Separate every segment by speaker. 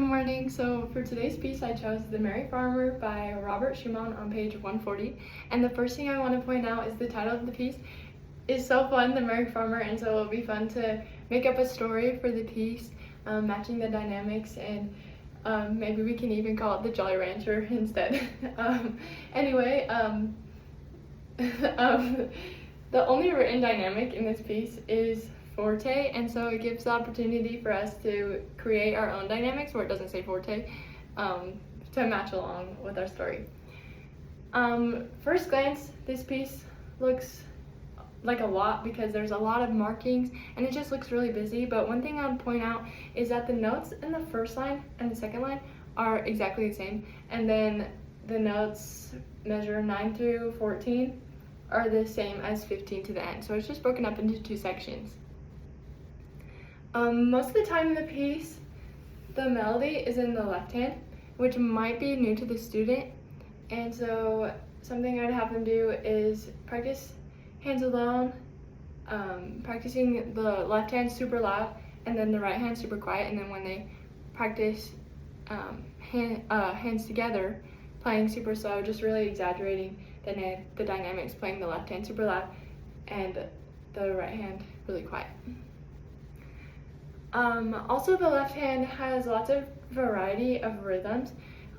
Speaker 1: morning. So for today's piece, I chose The Merry Farmer by Robert Schumann on page 140. And the first thing I want to point out is the title of the piece is so fun, The Merry Farmer, and so it'll be fun to make up a story for the piece, matching the dynamics, and maybe we can even call it the Jolly Rancher instead. Anyway, the only written dynamic in this piece is forte, and so it gives the opportunity for us to create our own dynamics where it doesn't say forte, to match along with our story. First glance, this piece looks like a lot because there's a lot of markings and it just looks really busy, but one thing I'll point out is that the notes in the first line and the second line are exactly the same, and then the notes measure 9 through 14 are the same as 15 to the end, so it's just broken up into two sections. Most of the time in the piece, the melody is in the left hand, which might be new to the student, and so something I'd have them do is practice hands alone, practicing the left hand super loud and then the right hand super quiet, and then when they practice hands together, playing super slow, just really exaggerating the dynamics, playing the left hand super loud and the right hand really quiet. Also, the left hand has lots of variety of rhythms.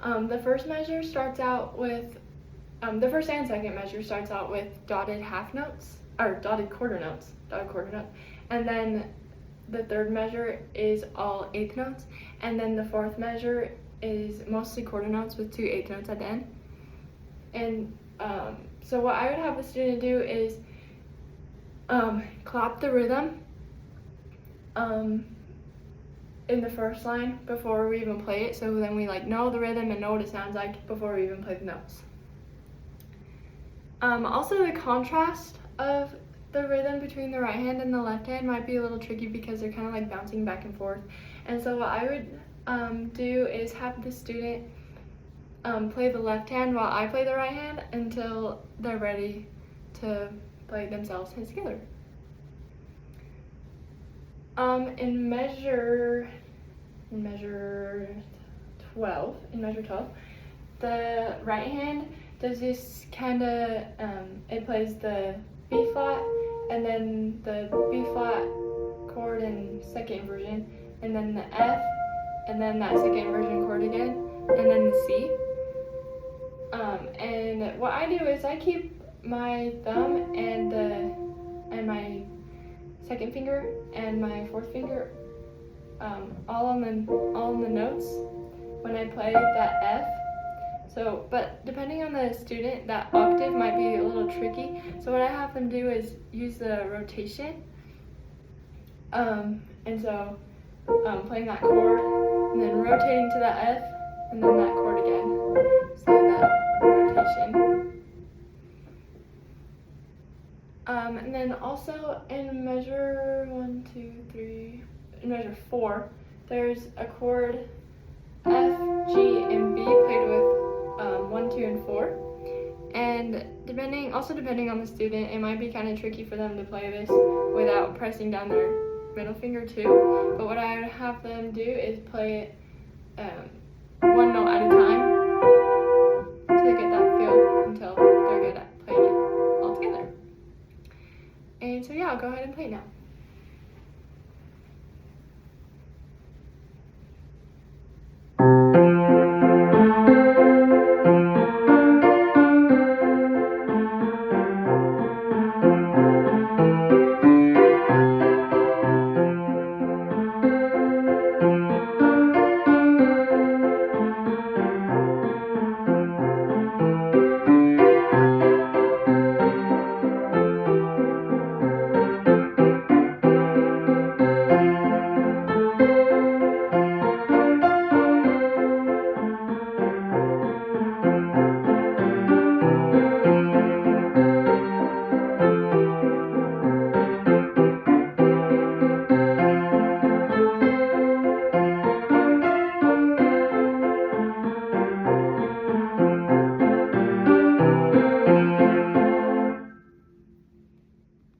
Speaker 1: The first measure starts out with, the first and second measure starts out with dotted half notes, or dotted quarter notes, and then the third measure is all eighth notes, and then the fourth measure is mostly quarter notes with 2 eighth notes at the end. And so what I would have the student do is clap the rhythm in the first line before we even play it, so then we know the rhythm and know what it sounds like before we even play the notes. Also, the contrast of the rhythm between the right hand and the left hand might be a little tricky because they're kind of like bouncing back and forth, and so what I would do is have the student play the left hand while I play the right hand until they're ready to play themselves hands together. In measure 12, the right hand does this kind of, it plays the B flat and then the B flat chord in second inversion, and then the F, and then that second inversion chord again, and then the C. And what I do is I keep my thumb and my second finger and my fourth finger all on the notes when I play that F. So, but depending on the student, that octave might be a little tricky. So what I have them do is use the rotation, and so playing that chord and then rotating to that F and then that chord again. So that rotation. And then also in measure 4, there's a chord F, G, and B played with 1, 2, and 4. And depending on the student, it might be kind of tricky for them to play this without pressing down their middle finger too. But what I would have them do is play it one note at a time to get that feel until they're good at playing it all together. And so yeah, I'll go ahead and play it now.